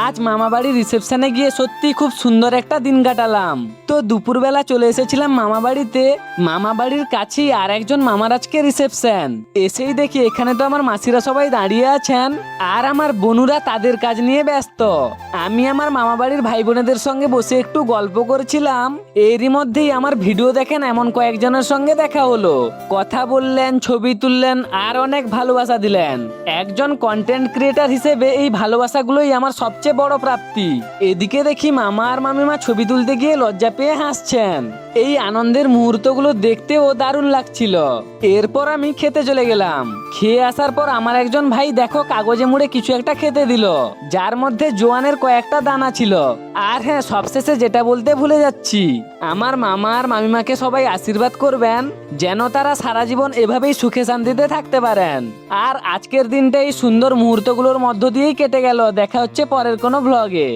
আজ মামা বাড়ির রিসেপশনে গিয়ে সত্যি খুব সুন্দর একটা দিন কাটালাম। তো দুপুরবেলা চলে এসেছিলাম মামা বাড়িতে। মামা বাড়ির কাছেই আর একজন মামার আজকে রিসেপশন। এসেই দেখি এখানে তো আমার মাসিরা সবাই দাঁড়িয়ে আছেন আর আমার বোনুরা তাদের কাজ নিয়ে ব্যস্ত। আমি আমার মামা বাড়ির ভাই বোনেদের সঙ্গে বসে একটু গল্প করছিলাম। এরই মধ্যেই আমার ভিডিও দেখেন এমন কয়েকজনের সঙ্গে দেখা হলো। কথা বললেন, ছবি তুললেন আর অনেক ভালোবাসা দিলেন। একজন কন্টেন্ট ক্রিয়েটার হিসেবে এই ভালোবাসাগুলোই আমার সবচেয়ে বড় প্রাপ্তি। এদিকে দেখি মামা আর মামিমা ছবি তুলতে গিয়ে লজ্জা পেয়ে হাসছেন। এই আনন্দের মুহূর্তগুলো দেখতেও দারুণ লাগছিল। এরপর আমি খেতে চলে গেলাম। খেয়ে আসার পর আমার একজন ভাই দেখো কাগজে মুড়ে কিছু একটা খেতে দিল, যার মধ্যে জোয়ানের কয়েকটা দানা ছিল। আর হ্যাঁ, সবশেষে যেটা বলতে ভুলে যাচ্ছি, আমার মামা আর মামিমাকে সবাই আশীর্বাদ করবেন যেন তারা সারা জীবন এভাবেই সুখে শান্তিতে থাকতে পারেন। আর আজকের দিনটা এই সুন্দর মুহূর্তগুলোর মধ্য দিয়েই কেটে গেল। দেখা হচ্ছে পরের কোনো ব্লগে।